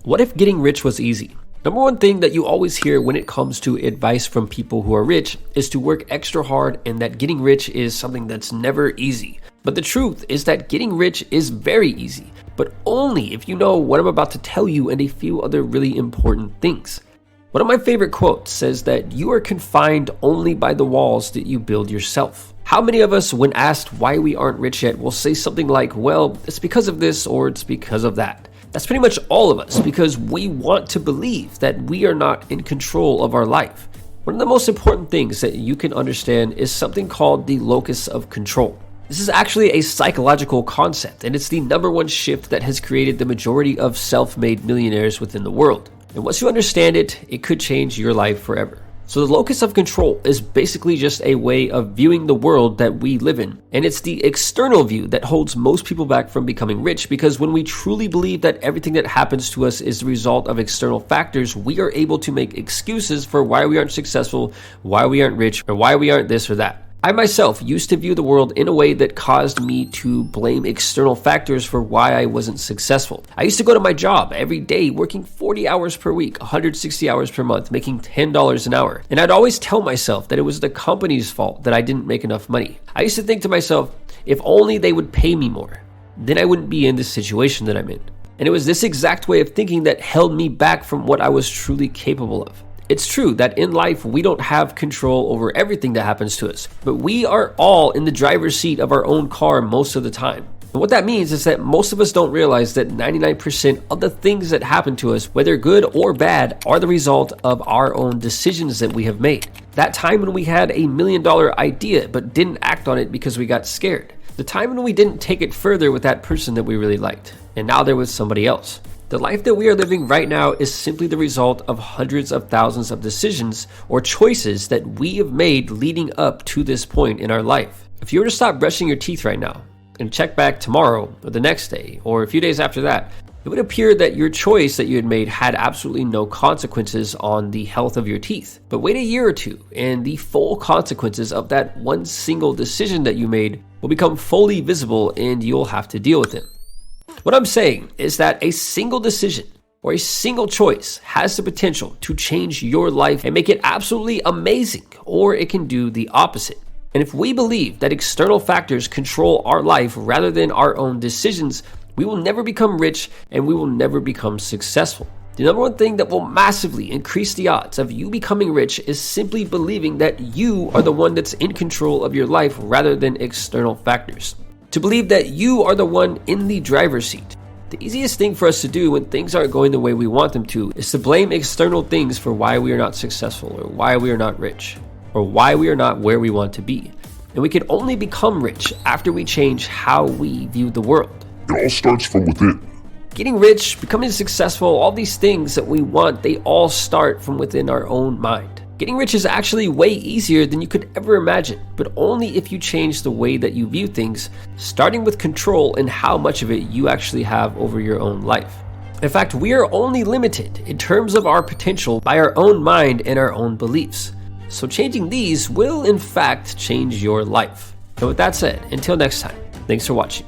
What if getting rich was easy? Number one thing that you always hear when it comes to advice from people who are rich is to work extra hard and that getting rich is something that's never easy. But the truth is that getting rich is very easy, but only if you know what I'm about to tell you and a few other really important things. One of my favorite quotes says that you are confined only by the walls that you build yourself. How many of us, when asked why we aren't rich yet, will say something like, well, it's because of this or it's because of that? That's pretty much all of us because we want to believe that we are not in control of our life. One of the most important things that you can understand is something called the locus of control. This is actually a psychological concept, and it's the number one shift that has created the majority of self-made millionaires within the world. And once you understand it, it could change your life forever. So the locus of control is basically just a way of viewing the world that we live in. And it's the external view that holds most people back from becoming rich, because when we truly believe that everything that happens to us is the result of external factors, we are able to make excuses for why we aren't successful, why we aren't rich, or why we aren't this or that. I myself used to view the world in a way that caused me to blame external factors for why I wasn't successful. I used to go to my job every day working 40 hours per week, 160 hours per month, making $10 an hour. And I'd always tell myself that it was the company's fault that I didn't make enough money. I used to think to myself, if only they would pay me more, then I wouldn't be in this situation that I'm in. And it was this exact way of thinking that held me back from what I was truly capable of. It's true that in life, we don't have control over everything that happens to us, but we are all in the driver's seat of our own car most of the time. And what that means is that most of us don't realize that 99% of the things that happen to us, whether good or bad, are the result of our own decisions that we have made. That time when we had $1 million idea but didn't act on it because we got scared. The time when we didn't take it further with that person that we really liked, and now they're with somebody else. The life that we are living right now is simply the result of hundreds of thousands of decisions or choices that we have made leading up to this point in our life. If you were to stop brushing your teeth right now and check back tomorrow or the next day or a few days after that, it would appear that your choice that you had made had absolutely no consequences on the health of your teeth. But wait a year or two and the full consequences of that one single decision that you made will become fully visible and you'll have to deal with them. What I'm saying is that a single decision or a single choice has the potential to change your life and make it absolutely amazing, or it can do the opposite. And if we believe that external factors control our life rather than our own decisions, we will never become rich and we will never become successful. The number one thing that will massively increase the odds of you becoming rich is simply believing that you are the one that's in control of your life rather than external factors. To believe that you are the one in the driver's seat. The easiest thing for us to do when things aren't going the way we want them to is to blame external things for why we are not successful or why we are not rich or why we are not where we want to be. And we can only become rich after we change how we view the world. It all starts from within. Getting rich, becoming successful, all these things that we want, they all start from within our own mind. Getting rich is actually way easier than you could ever imagine, but only if you change the way that you view things, starting with control and how much of it you actually have over your own life. In fact, we are only limited in terms of our potential by our own mind and our own beliefs. So changing these will in fact change your life. And with that said, until next time, thanks for watching.